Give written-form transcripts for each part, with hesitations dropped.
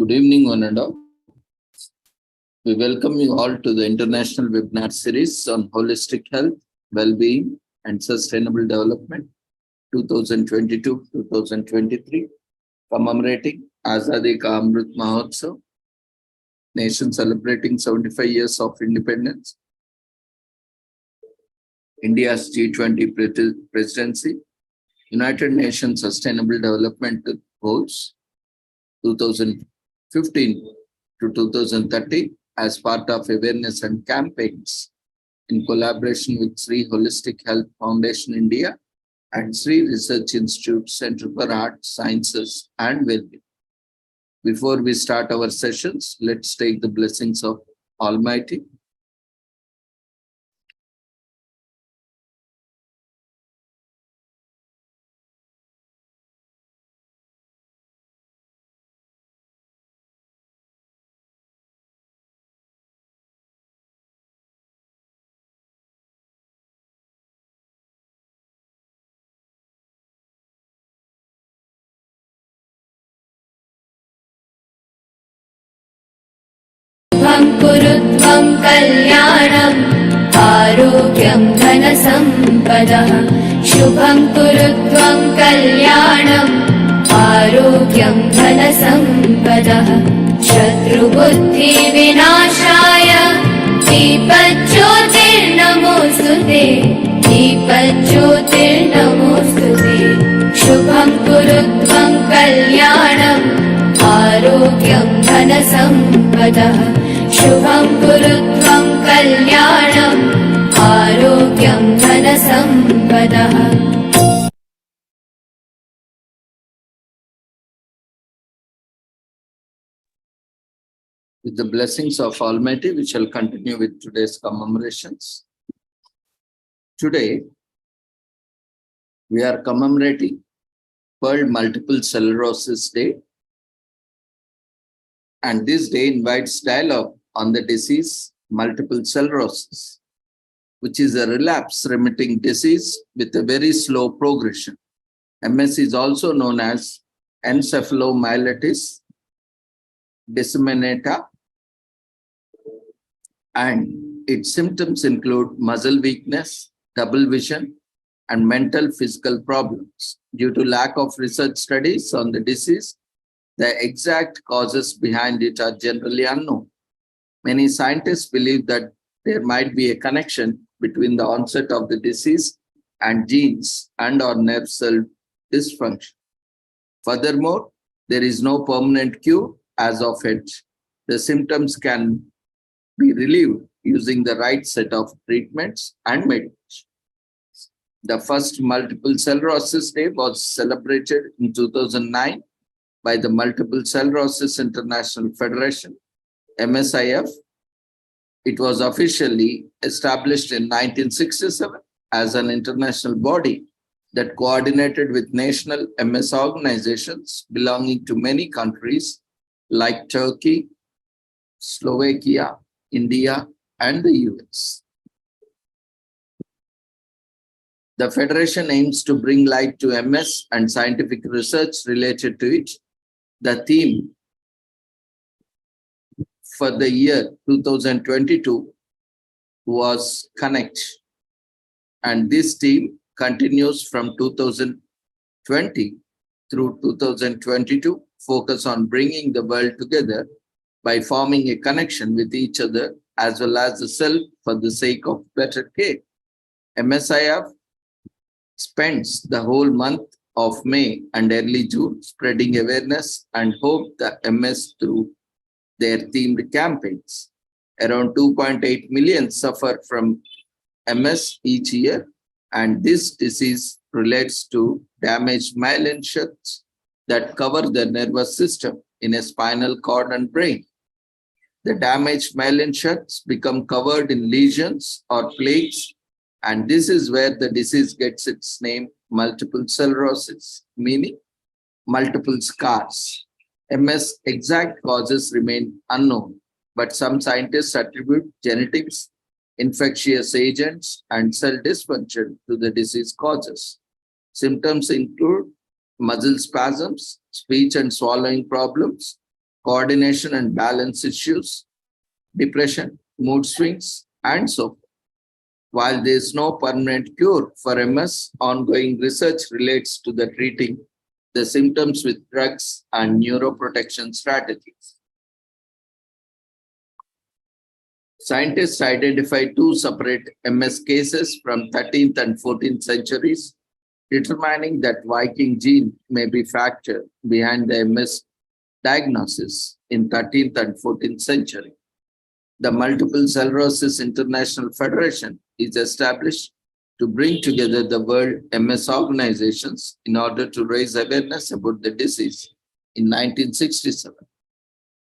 Good evening, one and all. We welcome you all to the international webinar series on holistic health, well-being, and sustainable development 2022-2023, commemorating Azadi Ka Amrit Mahotsav, nation celebrating 75 years of independence, India's G20 presidency, United Nations Sustainable Development Goals 2015 to 2030 as part of awareness and campaigns in collaboration with Sri Holistic Health Foundation India and Sri Research Institute Center for Arts, Sciences and Wellbeing. Before we start our sessions, let's take the blessings of Almighty. कुरुत्वं कल्याणम् आरोग्यं धनसम्पदः शुभं कुरुत्वं कल्याणम् आरोग्यं धनसम्पदः शत्रुबुद्धिविनाशाय दीपज्योतिर्नमोऽस्तुते दीपज्योतिर्नमोऽस्तुते शुभं कुरुत्वं कल्याणम् आरोग्यं धनसम्पदः शुभं कुरुत्वं कल्याणम् आरोग्यं धनसम्पदः. With the blessings of Almighty, we shall continue with today's commemorations. Today, we are commemorating World Multiple Sclerosis Day. And this day invites dialogue on the disease multiple sclerosis, which is a relapse-remitting disease with a very slow progression. MS is also known as encephalomyelitis disseminata, and its symptoms include muscle weakness, double vision, and mental physical problems. Due to lack of research studies on the disease, the exact causes behind it are generally unknown. Many scientists believe that there might be a connection between the onset of the disease and genes and/or nerve cell dysfunction. Furthermore, there is no permanent cure as of yet. The symptoms can be relieved using the right set of treatments and medication. The first Multiple Sclerosis Day was celebrated in 2009 by the Multiple Sclerosis International Federation, MSIF. It was officially established in 1967 as an international body that coordinated with national MS organizations belonging to many countries like Turkey, Slovakia, India, and the US. The Federation aims to bring light to MS and scientific research related to it. The theme for the year 2022 was Connect, and this theme continues from 2020 through 2022, focus on bringing the world together by forming a connection with each other as well as the self for the sake of better care. MSIF spends the whole month of May and early June spreading awareness and hope the MS through their themed campaigns. Around 2.8 million suffer from MS each year, and this disease relates to damaged myelin sheaths that cover the nervous system in a spinal cord and brain. The damaged myelin sheaths become covered in lesions or plaques, and this is where the disease gets its name, multiple sclerosis, meaning multiple scars. MS exact causes remain unknown, but some scientists attribute genetics, infectious agents, and cell dysfunction to the disease causes. Symptoms include muscle spasms, speech and swallowing problems, coordination and balance issues, depression, mood swings, and so forth. While there is no permanent cure for MS, ongoing research relates to the treating the symptoms with drugs and neuroprotection strategies. Scientists identified two separate MS cases from 13th and 14th centuries, determining that Viking gene may be factor behind the MS diagnosis in 13th and 14th century. The Multiple Sclerosis International Federation is established to bring together the world MS organizations in order to raise awareness about the disease in 1967.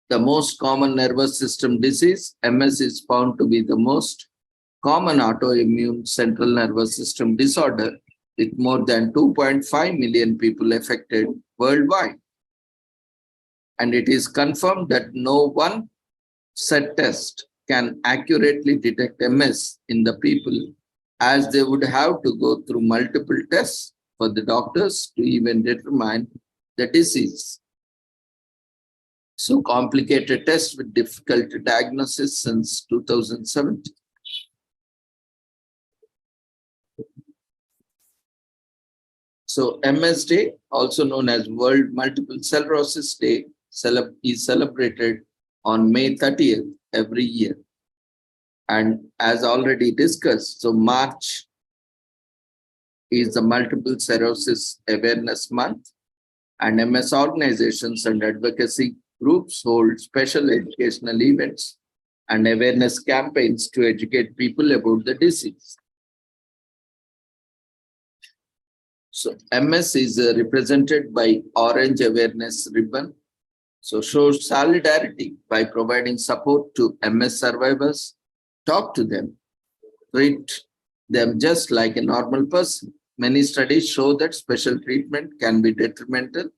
The most common nervous system disease, MS, is found to be the most common autoimmune central nervous system disorder, with more than 2.5 million people affected worldwide. And it is confirmed that no one set test can accurately detect MS in the people, as they would have to go through multiple tests for the doctors to even determine the disease. So complicated test with difficult diagnosis since 2017. So MS Day, also known as World Multiple Sclerosis Day, is celebrated on May 30th every year. And as already discussed, so March is the Multiple Sclerosis Awareness Month, and MS organizations and advocacy groups hold special educational events and awareness campaigns to educate people about the disease. So MS is represented by orange awareness ribbon. So shows solidarity by providing support to MS survivors, talk to them, treat them just like a normal person. Many studies show that special treatment can be detrimental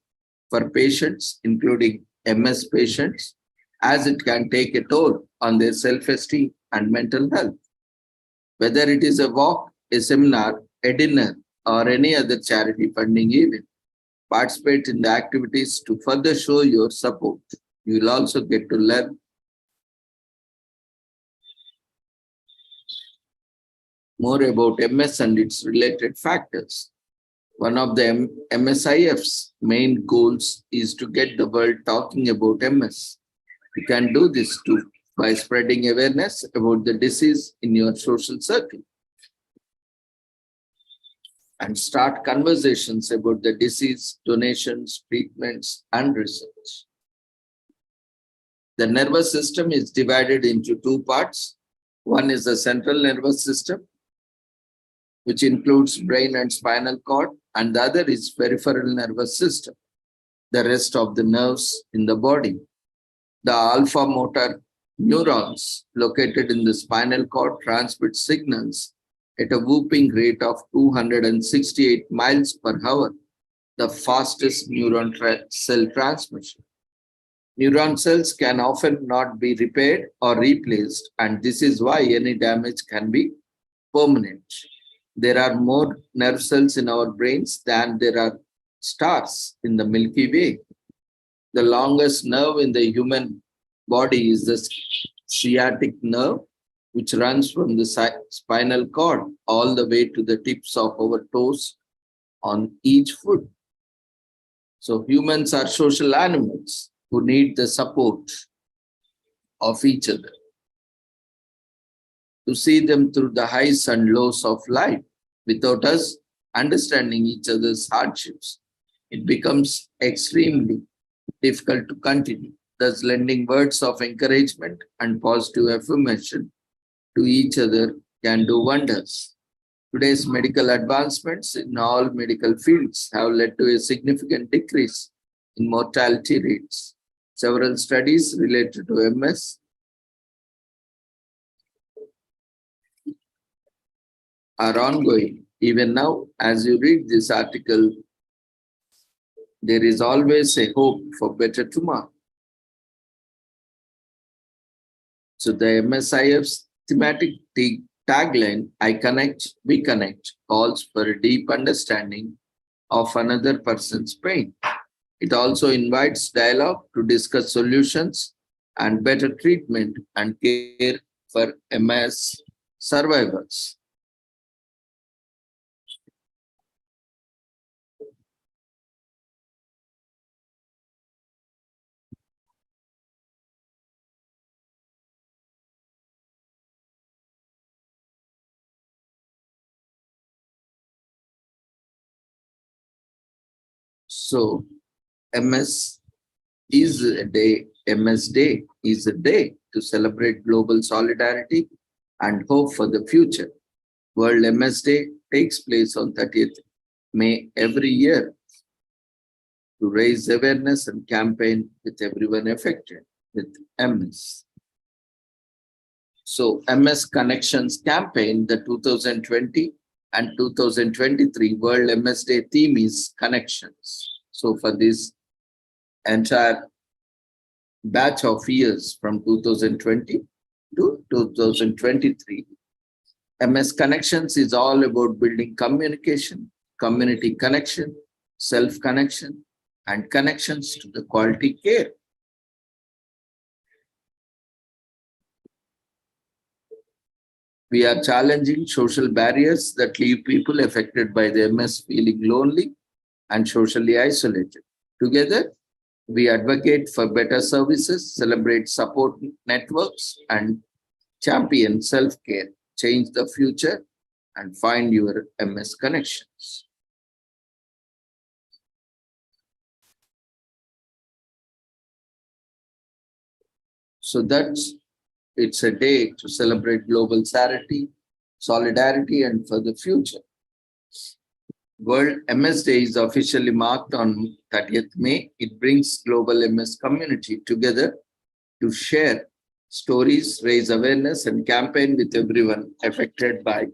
for patients, including MS patients, as it can take a toll on their self-esteem and mental health. Whether it is a walk, a seminar, a dinner, or any other charity funding event, participate in the activities to further show your support. You will also get to learn more about MS and its related factors. One of the MSIF's main goals is to get the world talking about MS. You can do this too by spreading awareness about the disease in your social circle and start conversations about the disease, donations, treatments, and research. The nervous system is divided into two parts. One is the central nervous system, which includes brain and spinal cord, and the other is peripheral nervous system, the rest of the nerves in the body. The alpha motor neurons located in the spinal cord transmit signals at a whooping rate of 268 miles per hour, the fastest neuron cell transmission. Neuron cells can often not be repaired or replaced, and this is why any damage can be permanent. There are more nerve cells in our brains than there are stars in the Milky Way. The longest nerve in the human body is the sciatic nerve, which runs from the spinal cord all the way to the tips of our toes on each foot. So humans are social animals who need the support of each other to see them through the highs and lows of life. Without us understanding each other's hardships, it becomes extremely difficult to continue. Thus, lending words of encouragement and positive affirmation to each other can do wonders. Today's medical advancements in all medical fields have led to a significant decrease in mortality rates. Several studies related to MS are ongoing. Even now, as you read this article, there is always a hope for better tomorrow. So the MSIF's thematic tagline, I connect, we connect, calls for a deep understanding of another person's pain. It also invites dialogue to discuss solutions and better treatment and care for MS survivors. So MS is a day, MS Day is a day to celebrate global solidarity and hope for the future. World MS Day takes place on 30th May every year to raise awareness and campaign with everyone affected with MS. So MS Connections campaign, the 2020 and 2023 World MS Day theme is connections. So for this entire batch of years from 2020 to 2023, MS Connections is all about building communication, community connection, self-connection, and connections to the quality care. We are challenging social barriers that leave people affected by the MS feeling lonely and socially isolated. Together, we advocate for better services, celebrate support networks, and champion self-care. Change the future and find your MS connections. So it's a day to celebrate global solidarity, and for the future. World MS Day is officially marked on 30th May. It brings global MS community together to share stories, raise awareness, and campaign with everyone affected by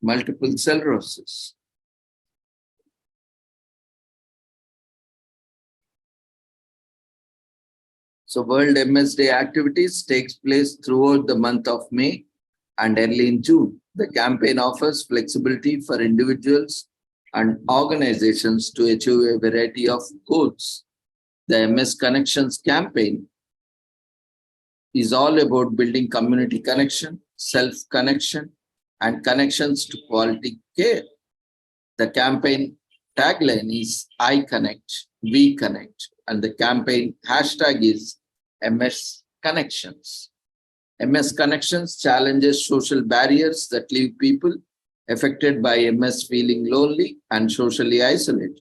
multiple sclerosis. So World MS Day activities takes place throughout the month of May and early in June. The campaign offers flexibility for individuals and organizations to achieve a variety of goals. The MS Connections campaign is all about building community connection, self-connection, and connections to quality care. The campaign tagline is I connect, we connect, and the campaign hashtag is MS Connections. MS Connections challenges social barriers that leave people affected by MS feeling lonely and socially isolated.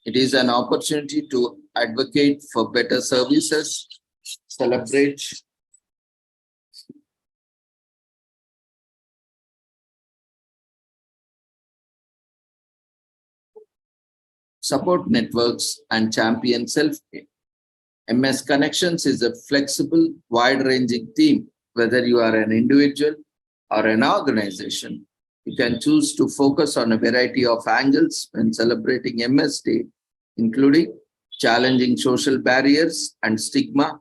It is an opportunity to advocate for better services, celebrate support networks, and champion self-care. MS Connections is a flexible, wide-ranging theme. Whether you are an individual or an organization, you can choose to focus on a variety of angles when celebrating MS Day, including challenging social barriers and stigma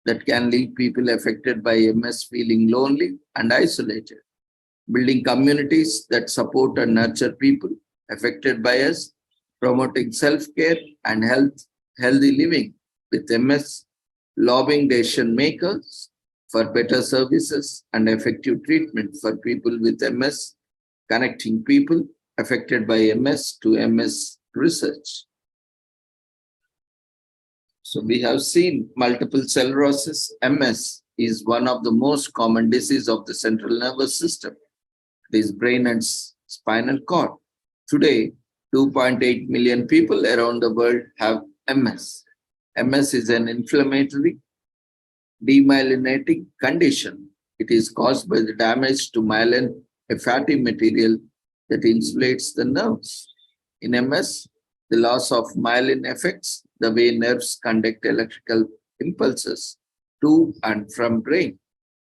that can leave people affected by MS feeling lonely and isolated, building communities that support and nurture people affected by us, promoting self-care and healthy living with MS, lobbying decision makers for better services and effective treatment for people with MS, connecting people affected by MS to MS research. So we have seen multiple sclerosis. MS is one of the most common diseases of the central nervous system. It is brain and spinal cord. Today, 2.8 million people around the world have MS. MS is an inflammatory, demyelinating condition. It is caused by the damage to myelin, a fatty material that insulates the nerves. In MS, the loss of myelin affects the way nerves conduct electrical impulses to and from brain.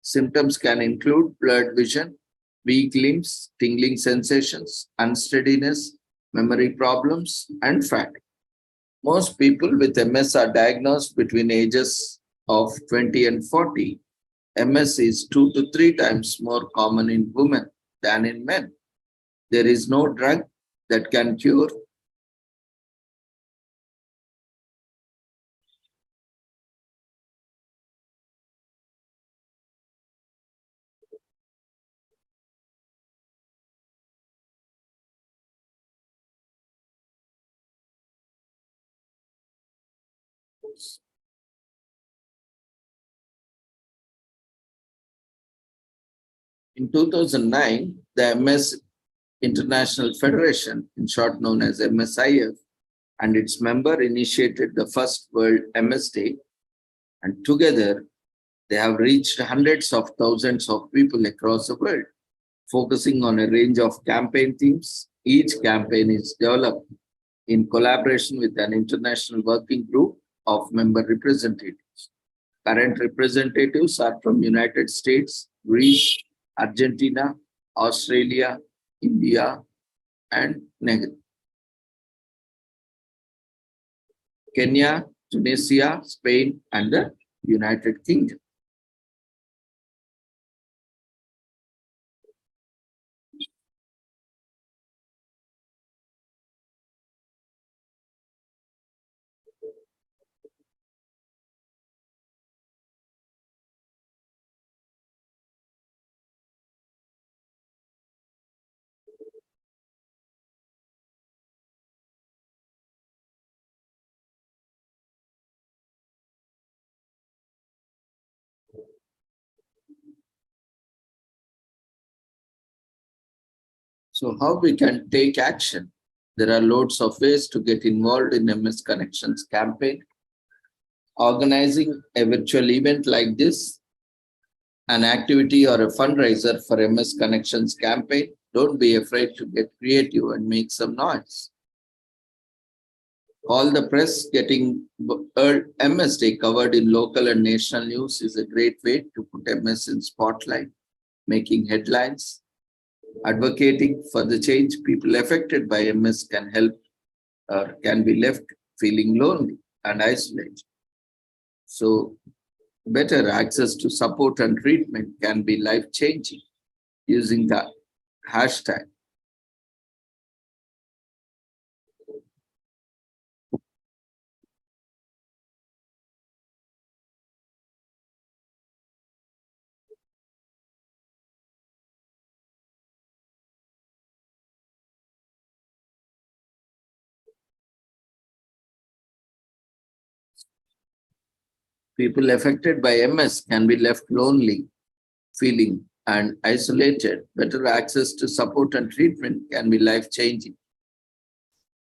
Symptoms can include blurred vision, weak limbs, tingling sensations, unsteadiness, memory problems, and fatigue. Most people with MS are diagnosed between ages of 20 and 40. MS is 2 to 3 times more common in women than in men. There is no drug that can cure? In 2009, the MS International Federation, in short known as MSIF, and its member initiated the first World MS Day, and together they have reached hundreds of thousands of people across the world, focusing on a range of campaign themes. Each campaign is developed in collaboration with an international working group of member representatives. Current representatives are from United States, Greece, Argentina, Australia, India, and Kenya, Tunisia, Spain, and the United Kingdom. So how we can take action? There are loads of ways to get involved in MS Connections campaign. Organizing a virtual event like this, an activity or a fundraiser for MS Connections campaign, don't be afraid to get creative and make some noise. All the press getting MS Day covered in local and national news is a great way to put MS in spotlight, making headlines. Advocating for the change, people affected by MS can help or can be left feeling lonely and isolated. So better access to support and treatment can be life-changing using the hashtag. People affected by MS can be left lonely, feeling and isolated. Better access to support and treatment can be life-changing.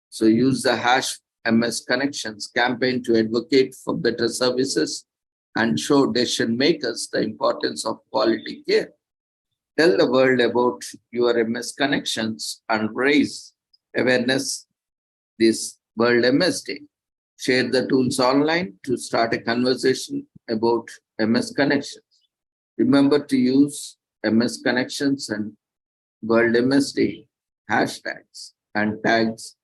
So use the hash MS Connections campaign to advocate for better services and show decision makers the importance of quality care. Tell the world about your MS Connections and raise awareness this World MS Day. Share the tools online to start a conversation about MS Connections. Remember to use MS Connections and World MS Day hashtags and tags.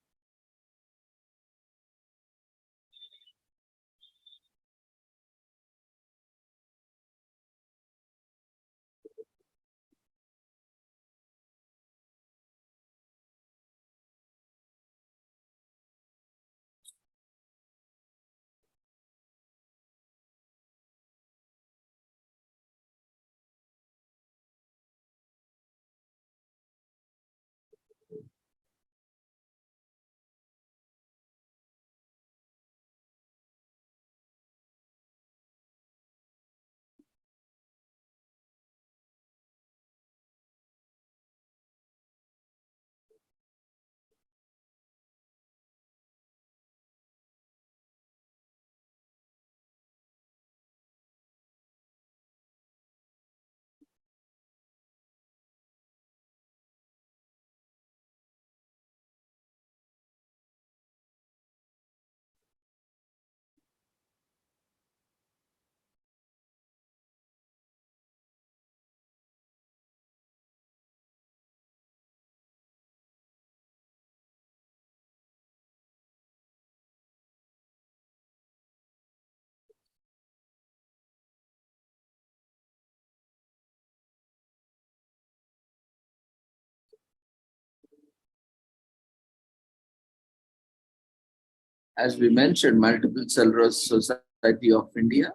As we mentioned, Multiple Sclerosis Society of India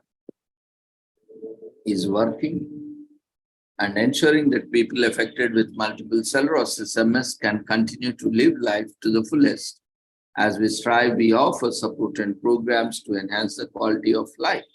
is working and ensuring that people affected with multiple sclerosis MS can continue to live life to the fullest. As we strive, we offer support and programs to enhance the quality of life.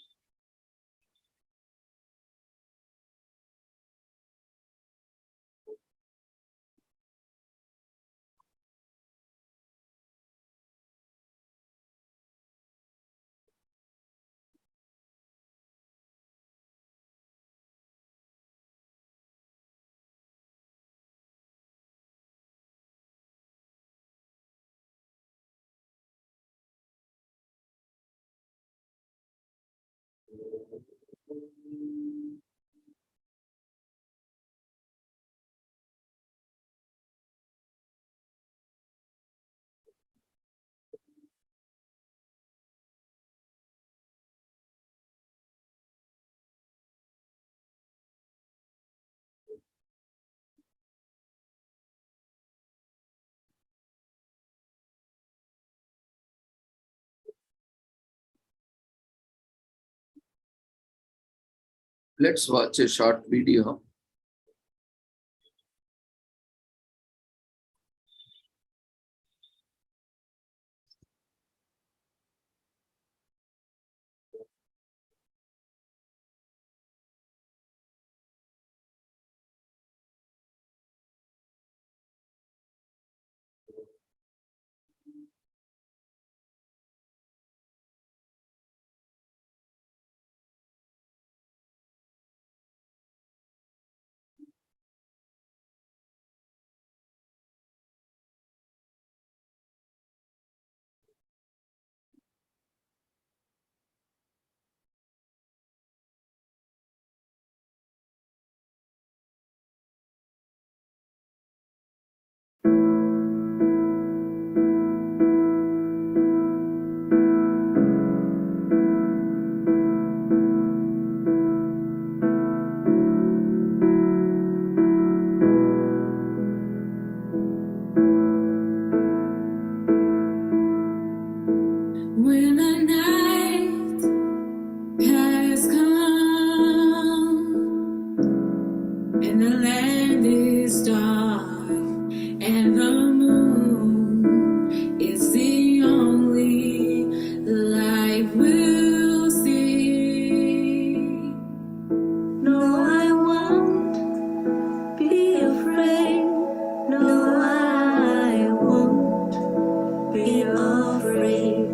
Let's watch a short video. When the night has come and the land is dark and the moon is the only light we'll see. No, I won't be afraid. No, I won't be afraid.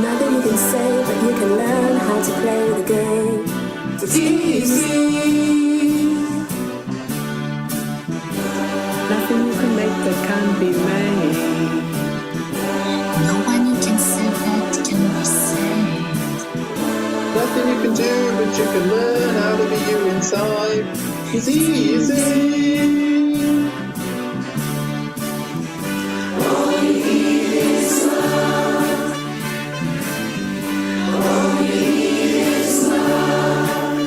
Nothing you can say, but you can learn how to play the game. It's easy. Nothing you can make that can be made. No one you can say that can be saved. Nothing you can do, but you can learn how to be you inside. It's easy. All you need is love. All you need is love.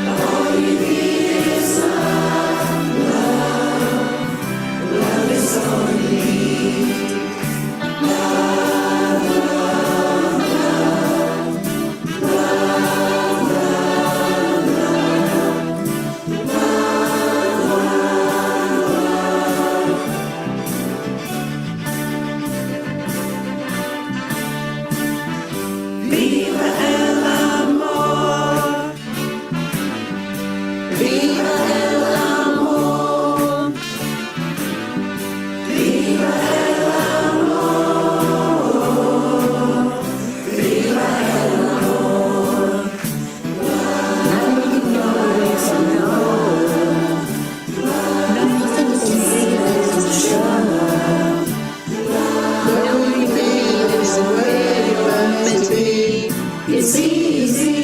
All you need is love. Love is all you need. Love, love, love. Love, love, love. Love, love, love. Viva el amor. Viva el amor. Viva el amor. Viva el amor. Nothing you can always know. Nothing you can see that is sure. Knowing you feel is the way you're meant to be. It's easy.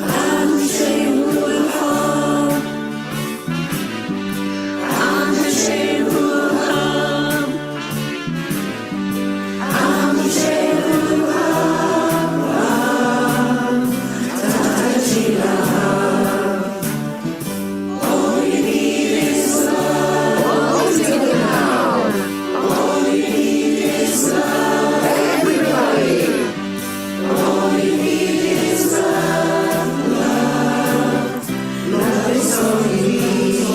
I'm ashamed who I'm harm. I'm ashamed who I'm harm. I'm ashamed who I'm harm. All you need is love. All together now. All you need is love. Everybody. All you need is love. Love. Love is all you need.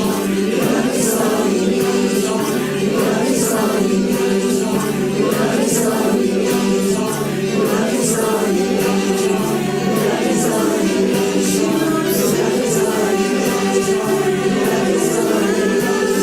Love is all you need. Love is all you need. Love is all you need. Love is all you need. Love is all you need. Love is all you need. Love is all you need.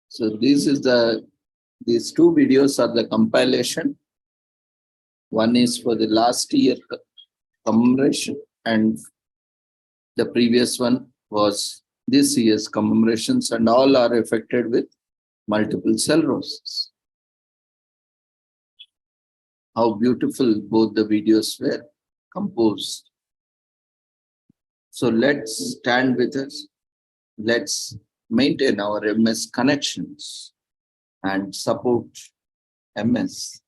So these two videos are the compilation. One is for the last year commemoration, and the previous one was this year's commemorations, and all are affected with multiple sclerosis. How beautiful both the videos were composed. So let's stand with us. Let's maintain our MS connections and support MS.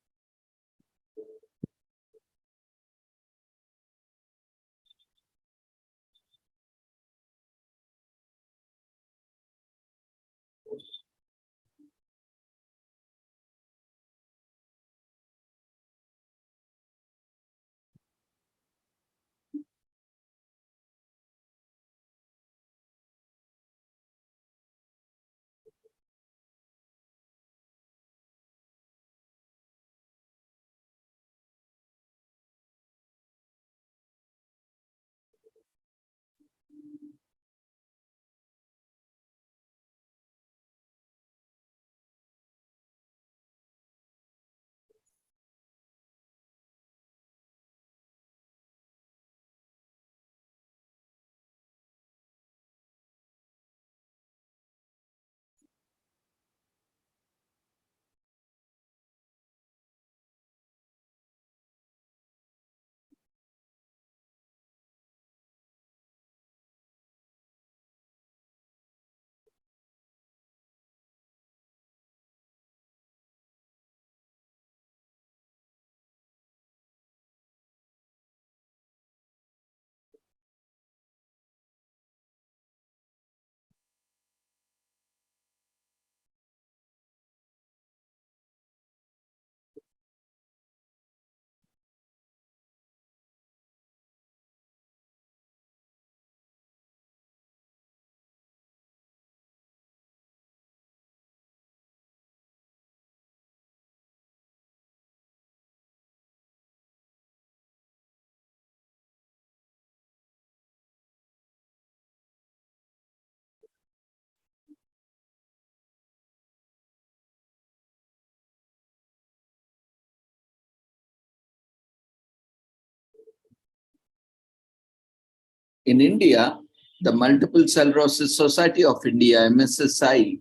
In India, the Multiple Sclerosis Society of India, MSSI,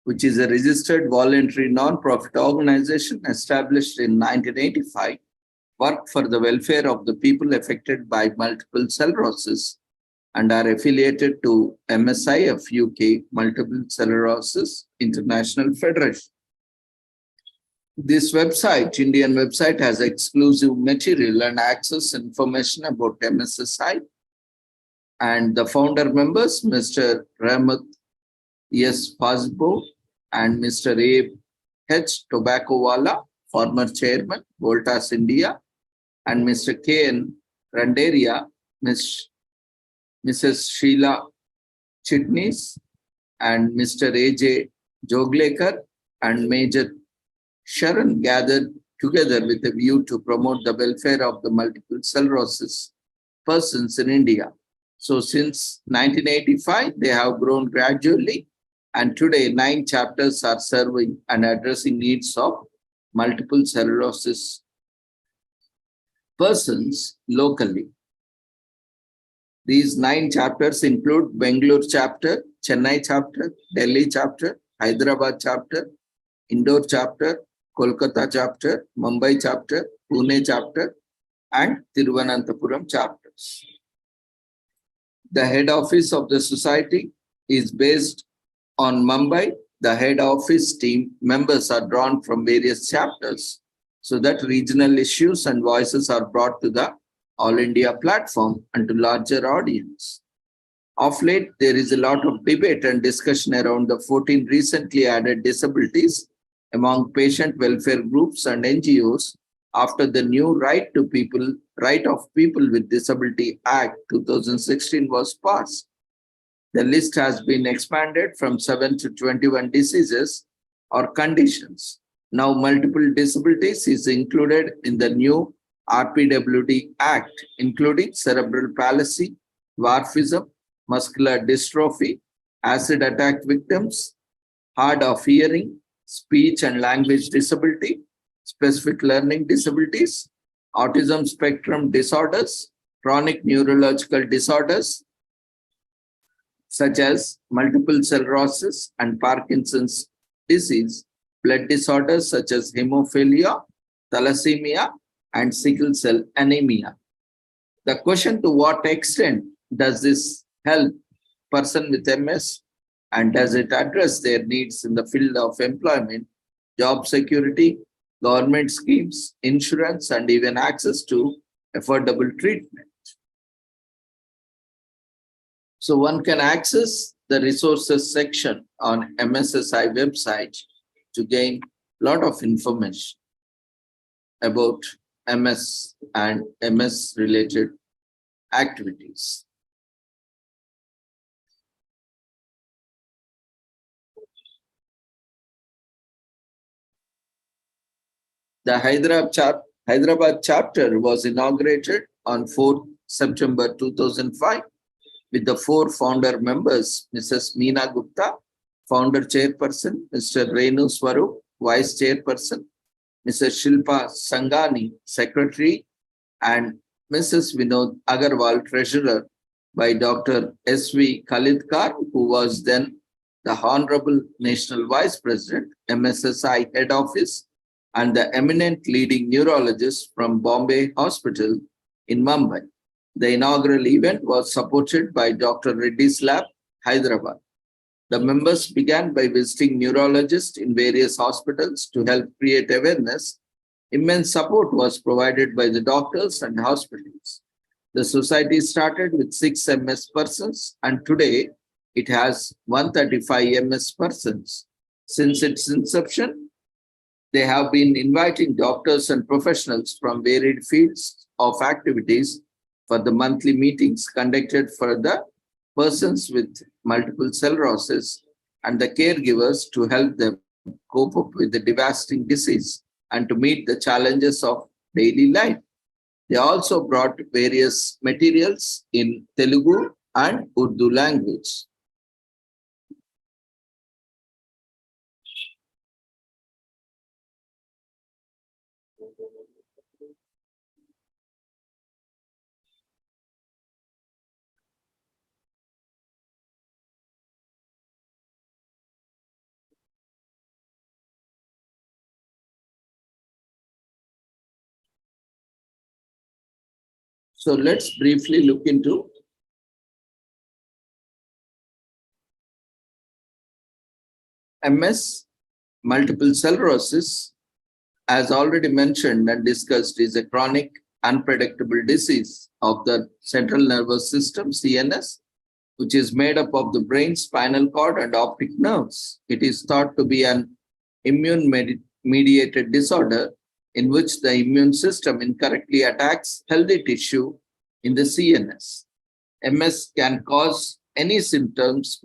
which is a registered voluntary non-profit organization established in 1985, work for the welfare of the people affected by multiple sclerosis and are affiliated to MSIF UK, Multiple Sclerosis International Federation. This website, Indian website, has exclusive material and access information about MSSI. And the founder members, Mr. Rahmat S. Fazbo and Mr. A. H. Tobaccowala, former chairman, Voltas India, and Mr. K. N. Randeria, Mrs. Sheila Chitnis, and Mr. A. J. Joglekar and Major Sharon gathered together with a view to promote the welfare of the multiple sclerosis persons in India. So since 1985, they have grown gradually, and today 9 chapters are serving and addressing needs of multiple sclerosis persons locally. These 9 chapters include Bangalore chapter, Chennai chapter, Delhi chapter, Hyderabad chapter, Indore chapter, Kolkata chapter, Mumbai chapter, Pune chapter, and Thiruvananthapuram chapters. The head office of the society is based on Mumbai. The head office team members are drawn from various chapters so that regional issues and voices are brought to the All India platform and to larger audience. Of late, there is a lot of debate and discussion around the 14 recently added disabilities among patient welfare groups and NGOs after the new Right of People with Disability Act 2016 was passed. The list has been expanded from 7 to 21 diseases or conditions. Now, multiple disabilities is included in the new RPWD Act, including cerebral palsy, dwarfism, muscular dystrophy, acid attack victims, hard of hearing, speech and language disability, specific learning disabilities, autism spectrum disorders, chronic neurological disorders, such as multiple sclerosis and Parkinson's disease, blood disorders such as hemophilia, thalassemia, and sickle cell anemia. The question, to what extent does this help person with MS, and does it address their needs in the field of employment, job security, government schemes, insurance, and even access to affordable treatment? So one can access the resources section on MSSI website to gain a lot of information about MS and MS related activities. The Hyderabad chapter was inaugurated on 4th September 2005 with the 4 founder members, Mrs. Meena Gupta, founder chairperson, Mr. Renu Swarup, vice chairperson, Mrs. Shilpa Sangani, secretary, and Mrs. Vinod Agarwal, treasurer, by Dr. S.V. Khalidkar, who was then the Honorable National Vice President, MSSI Head Office, and the eminent leading neurologist from Bombay Hospital in Mumbai. The inaugural event was supported by Dr. Reddy's Lab, Hyderabad. The members began by visiting neurologists in various hospitals to help create awareness. Immense support was provided by the doctors and hospitals. The society started with 6 MS persons, and today it has 135 MS persons. Since its inception, they have been inviting doctors and professionals from varied fields of activities for the monthly meetings conducted for the persons with multiple sclerosis and the caregivers to help them cope up with the devastating disease and to meet the challenges of daily life. They also brought various materials in Telugu and Urdu language. So let's briefly look into MS, multiple sclerosis. As already mentioned and discussed, is a chronic, unpredictable disease of the central nervous system, CNS, which is made up of the brain, spinal cord, and optic nerves. It is thought to be an immune-mediated disorder in which the immune system incorrectly attacks healthy tissue in the CNS. MS can cause many symptoms,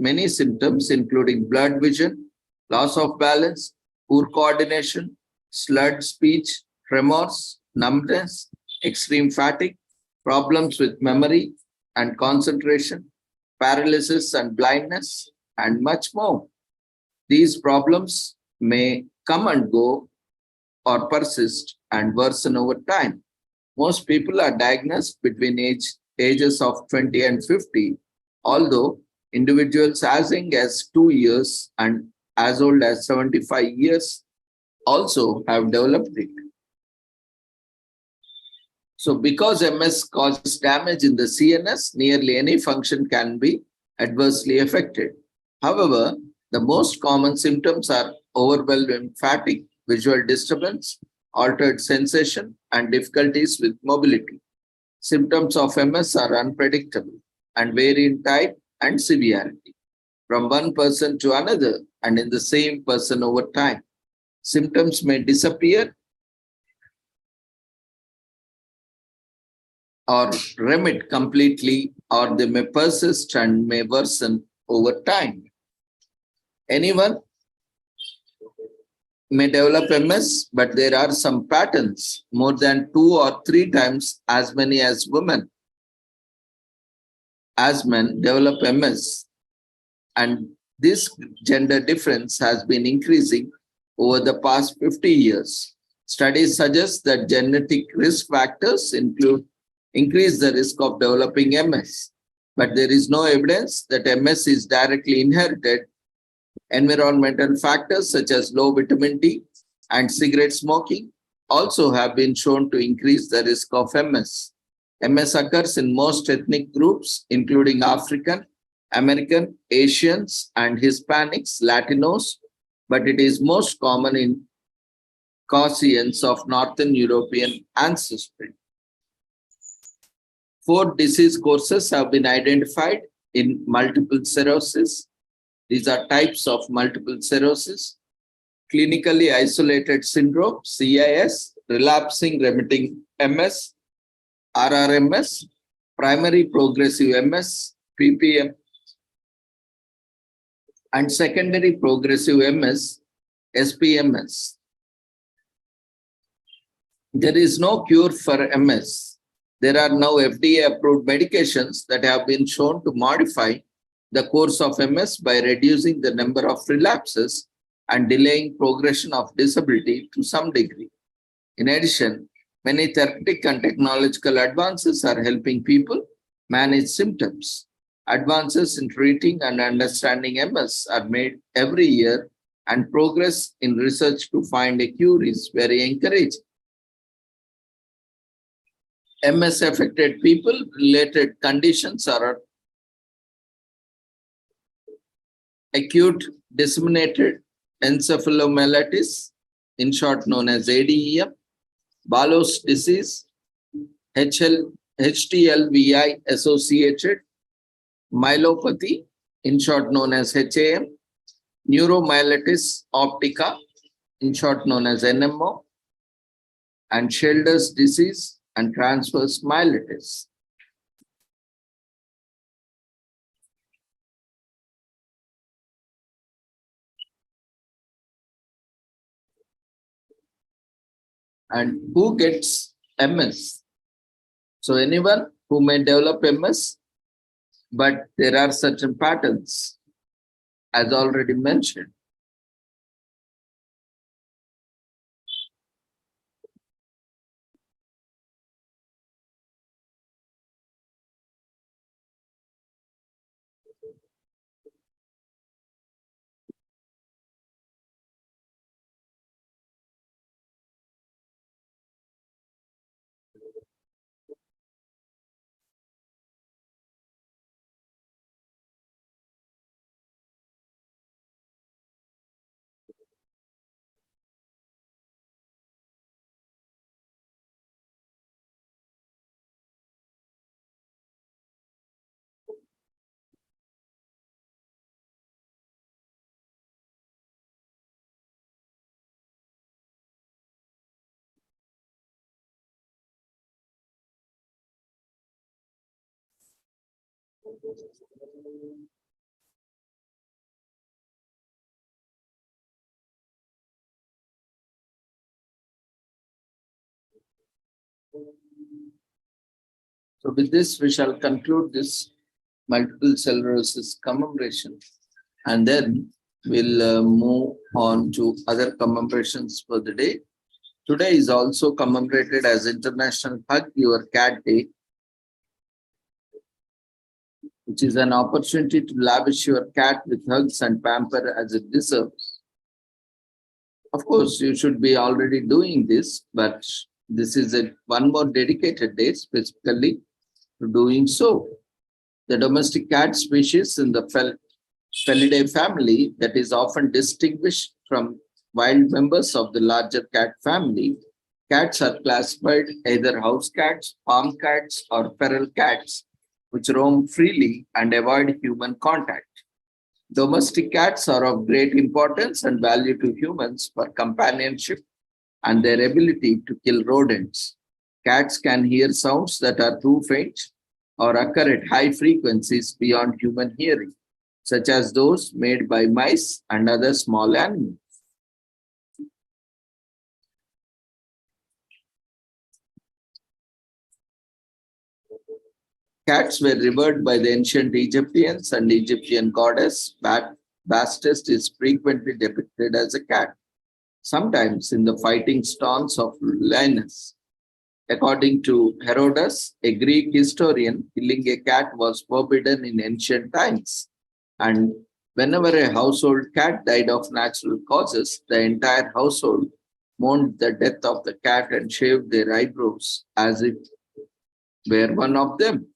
including blurred vision, loss of balance, poor coordination, slurred speech, tremors, numbness, extreme fatigue, problems with memory and concentration, paralysis and blindness, and much more. These problems may come and go or persist and worsen over time. Most people are diagnosed between ages of 20 and 50, although individuals as young as 2 years and as old as 75 years also have developed it. So because MS causes damage in the CNS, nearly any function can be adversely affected. However, the most common symptoms are overwhelming fatigue, visual disturbance, altered sensation, and difficulties with mobility. Symptoms of MS are unpredictable and vary in type and severity from one person to another and in the same person over time. Symptoms may disappear or remit completely, or they may persist and may worsen over time. Anyone may develop MS, but there are some patterns, more than 2 or 3 times as many as women as men develop MS, and this gender difference has been increasing over the past 50 years. Studies suggest that genetic risk factors increase the risk of developing MS, but there is no evidence that MS is directly inherited. Environmental factors such as low vitamin D and cigarette smoking also have been shown to increase the risk of MS. MS occurs in most ethnic groups, including African, American, Asians, and Hispanics, Latinos, but it is most common in Caucasians of Northern European ancestry. 4 disease courses have been identified in multiple sclerosis. These are types of multiple sclerosis: clinically isolated syndrome, CIS, relapsing remitting MS, RRMS, primary progressive MS, PPM, and secondary progressive MS, SPMS. There is no cure for MS. There are now FDA-approved medications that have been shown to modify the course of MS by reducing the number of relapses and delaying progression of disability to some degree. In addition, many therapeutic and technological advances are helping people manage symptoms. Advances in treating and understanding MS are made every year, and progress in research to find a cure is very encouraging. MS-affected people-related conditions are acute disseminated encephalomyelitis, in short known as ADEM, Ballo's disease, HTLVI associated myelopathy, in short known as HAM, neuromyelitis optica, in short known as NMO, and Schilder's disease and transverse myelitis. And who gets MS? So anyone who may develop MS, but there are certain patterns, as already mentioned. So with this, we shall conclude this multiple sclerosis commemoration, and then we'll move on to other commemorations for the day. Today is also commemorated as International Hug Your Cat Day, which is an opportunity to lavish your cat with hugs and pamper as it deserves. Of course, you should be already doing this, but this is one more dedicated day specifically to doing so. The domestic cat species in the Felidae family that is often distinguished from wild members of the larger cat family. Cats are classified either house cats, farm cats, or feral cats, which roam freely and avoid human contact. Domestic cats are of great importance and value to humans for companionship and their ability to kill rodents. Cats can hear sounds that are too faint or occur at high frequencies beyond human hearing, such as those made by mice and other small animals. Cats were revered by the ancient Egyptians, and Egyptian goddess Bastet is frequently depicted as a cat, sometimes in the fighting stance of Linus. According to Herodotus, a Greek historian, killing a cat was forbidden in ancient times. And whenever a household cat died of natural causes, the entire household mourned the death of the cat and shaved their eyebrows as if were one of them.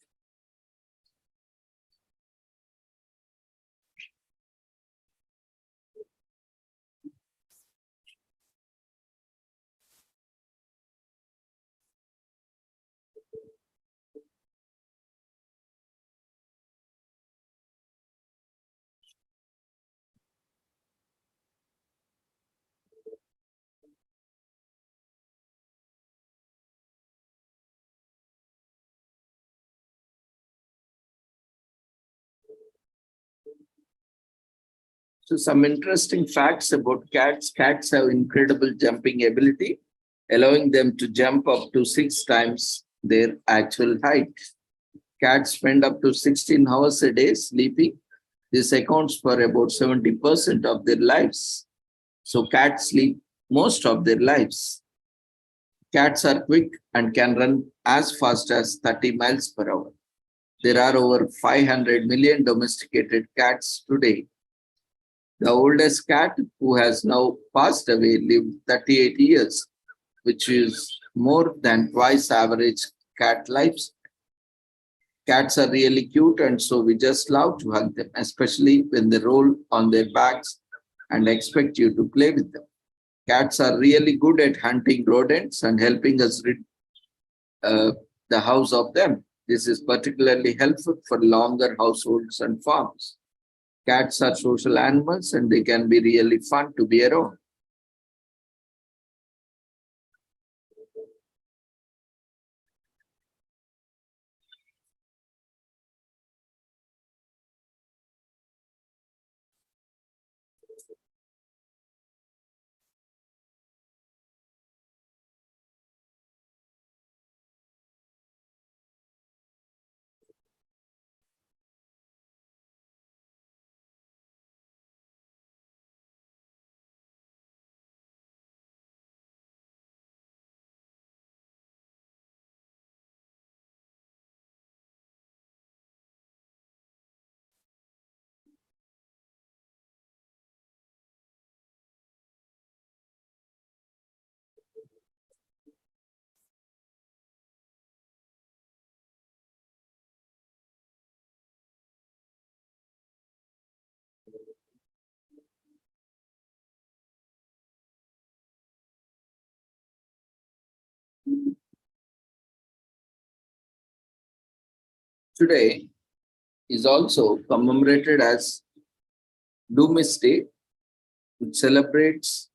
So some interesting facts about cats. Cats have incredible jumping ability, allowing them to jump up to 6 times their actual height. Cats spend up to 16 hours a day sleeping. This accounts for about 70% of their lives. So cats sleep most of their lives. Cats are quick and can run as fast as 30 miles per hour. There are over 500 million domesticated cats today. The oldest cat, who has now passed away, lived 38 years, which is more than twice average cat lives. Cats are really cute, and so we just love to hug them, especially when they roll on their backs and expect you to play with them. Cats are really good at hunting rodents and helping us rid the house of them. This is particularly helpful for longer households and farms. Cats are social animals and they can be really fun to be around. Today is also commemorated as Loomis Day, which celebrates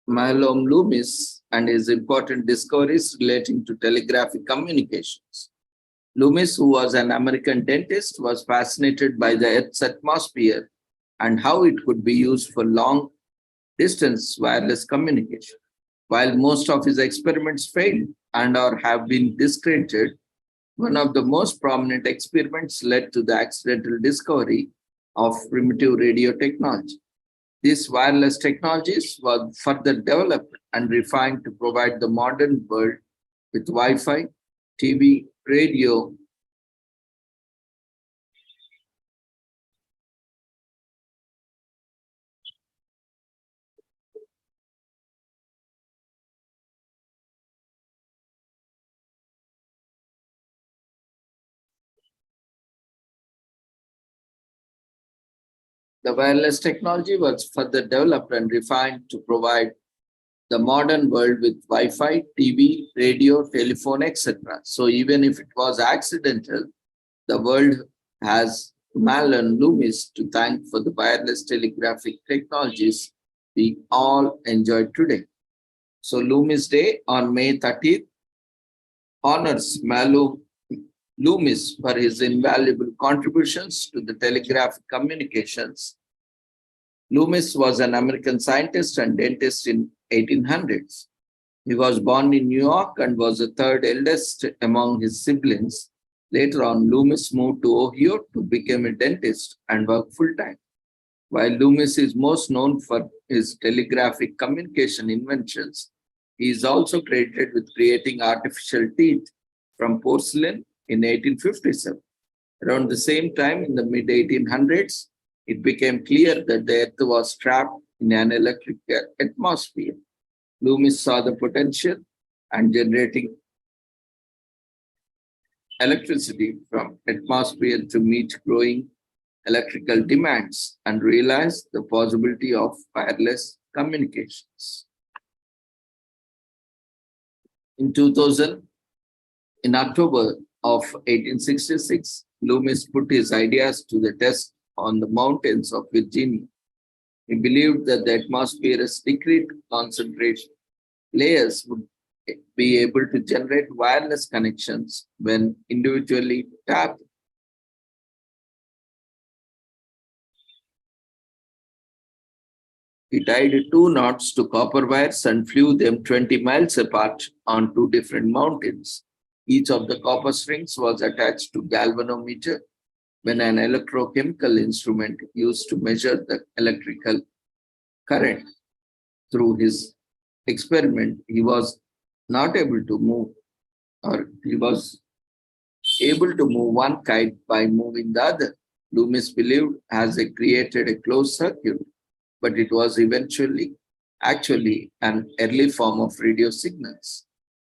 Mahalom Loomis and his important discoveries relating to telegraphic communications. Loomis, who was an American dentist, was fascinated by the Earth's atmosphere and how it could be used for long distance wireless communication. While most of his experiments failed and or have been discredited, one of the most prominent experiments led to the accidental discovery of primitive radio technology. These wireless technologies were further developed and refined to provide the modern world with Wi-Fi, TV, radio. The wireless technology was further developed and refined to provide the modern world with Wi-Fi, TV, radio, telephone, etc. So even if it was accidental, the world has Malon Loomis to thank for the wireless telegraphic technologies we all enjoy today. So Loomis Day on May 30th honors Malum Loomis for his invaluable contributions to the telegraphic communications. Loomis was an American scientist and dentist in 1800s. He was born in New York and was the third eldest among his siblings. Later on, Loomis moved to Ohio to become a dentist and work full-time. While Loomis is most known for his telegraphic communication inventions, he is also credited with creating artificial teeth from porcelain in 1857. Around the same time, in the mid-1800s, it became clear that the Earth was trapped in an electric atmosphere. Loomis saw the potential and generating electricity from atmosphere to meet growing electrical demands and realized the possibility of wireless communications. In 2000, in October of 1866, Loomis put his ideas to the test on the mountains of Virginia. He believed that the atmosphere's discrete concentration layers would be able to generate wireless connections when individually tapped. He tied two knots to copper wires and flew them 20 miles apart on two different mountains. Each of the copper strings was attached to galvanometer when an electrochemical instrument used to measure the electrical current. Through his experiment, he was not able to move, or he was able to move one kite by moving the other. Loomis believed has created a closed circuit, but it was actually an early form of radio signals.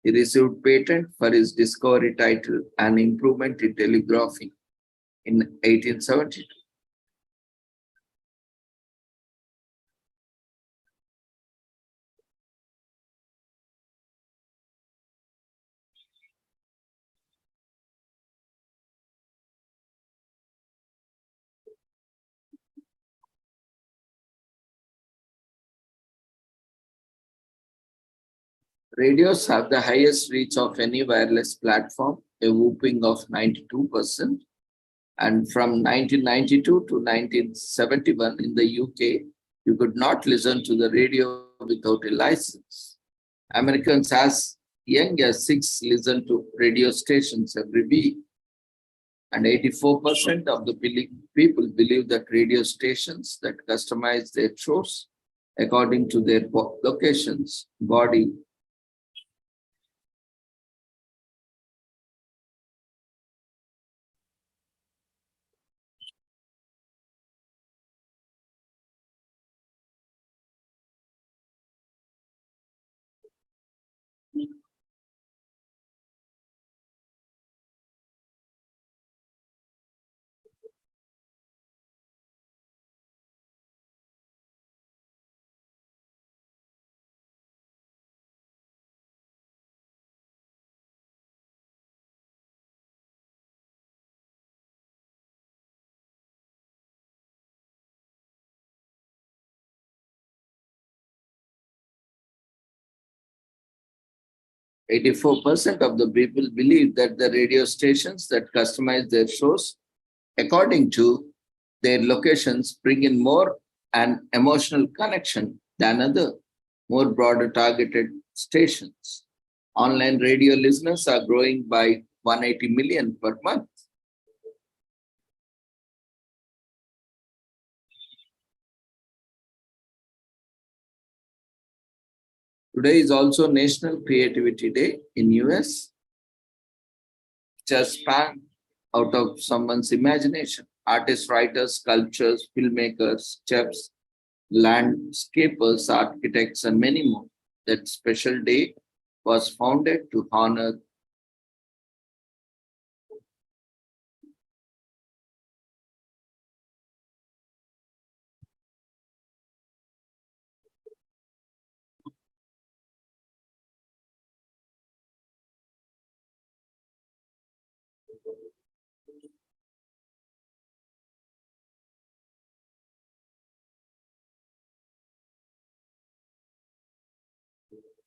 He received patent for his discovery title An Improvement in Telegraphy in 1872. Radios have the highest reach of any wireless platform, a whopping of 92%. And from 1992 to 1971 in the UK, you could not listen to the radio without a license. Americans as young as 6 listen to radio stations every week. And 84% of the people believe that radio stations that customize their shows according to their locations, body, 84% of the people believe that the radio stations that customize their shows according to their locations bring in more an emotional connection than other, more broader targeted stations. Online radio listeners are growing by 180 million per month. Today is also National Creativity Day in US. Just span out of someone's imagination. Artists, writers, sculptors, filmmakers, chefs, landscapers, architects, and many more. That special day was founded to honor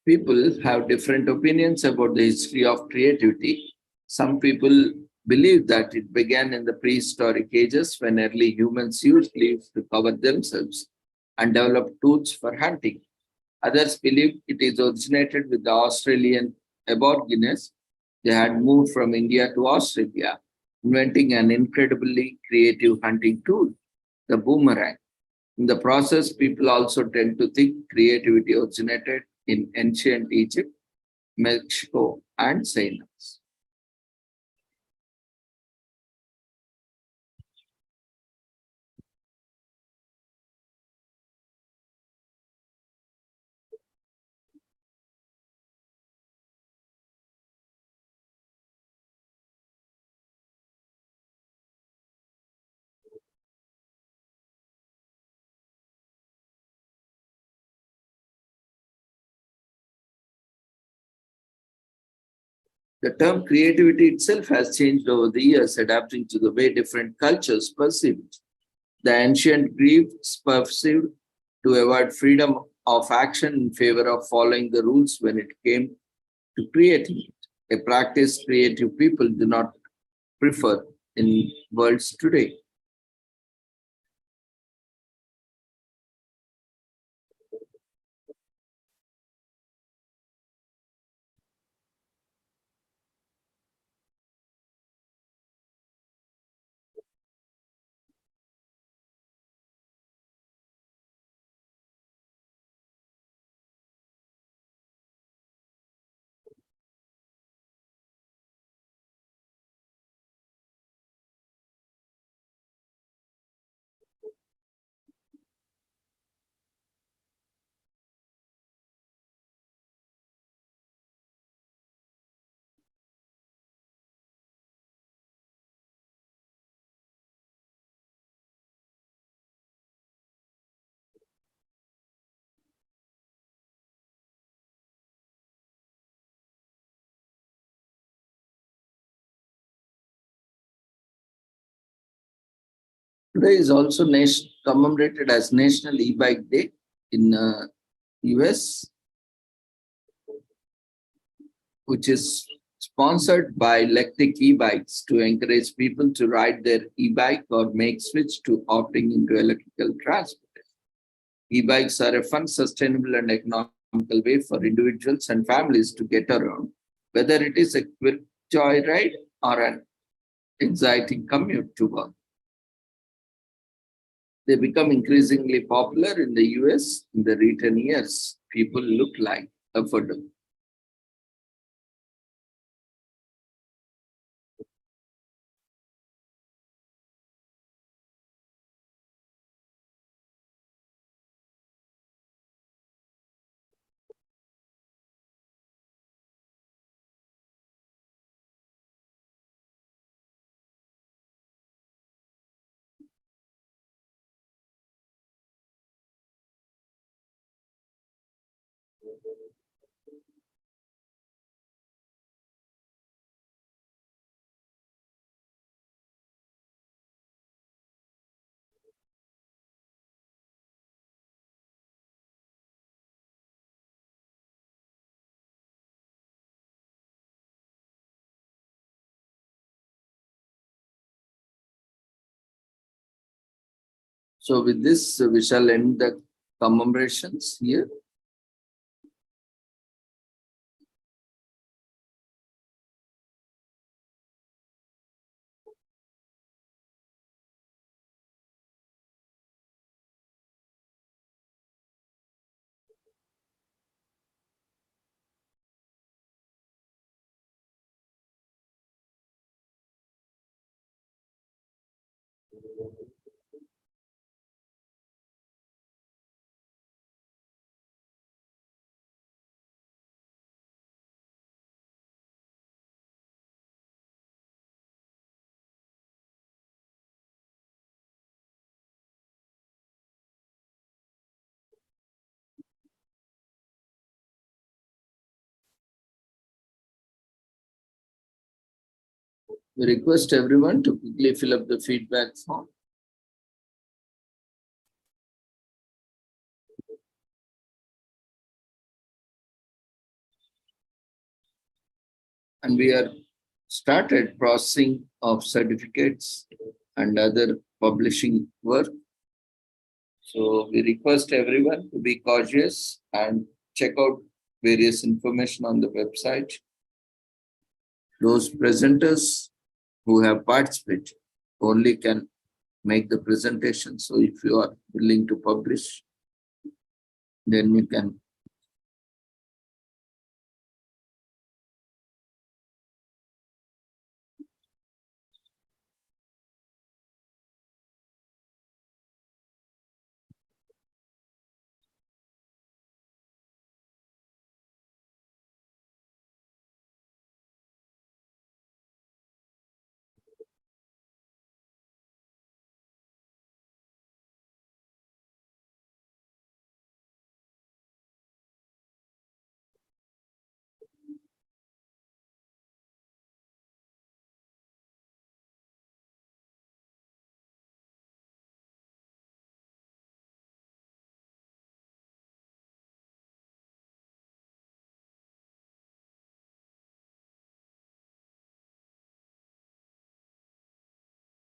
people have different opinions about the history of creativity. Some people believe that it began in the prehistoric ages when early humans used leaves to cover themselves and developed tools for hunting. Others believe it is originated with the Australian Aborigines. They had moved from India to Australia, inventing an incredibly creative hunting tool, the boomerang. In the process, people also tend to think creativity originated in ancient Egypt, Mexico, and Seychelles. The term creativity itself has changed over the years, adapting to the way different cultures perceive it. The ancient Greeks perceived to avoid freedom of action in favor of following the rules when it came to creating it, a practice creative people do not prefer in worlds today. Today is also commemorated as National E-Bike Day in US, which is sponsored by Electric E-Bikes to encourage people to ride their e-bike or make switch to opting into electrical transport. E-bikes are a fun, sustainable, and economical way for individuals and families to get around, whether it is a quick joyride or an exciting commute to work. They become increasingly popular in the US in the recent years. People look like affordable. So with this, we shall end the commemorations here. We request everyone to quickly fill up the feedback form. And we are started processing of certificates and other publishing work. So we request everyone to be cautious and check out various information on the website. Those presenters who have participated only can make the presentation. So if you are willing to publish, then you can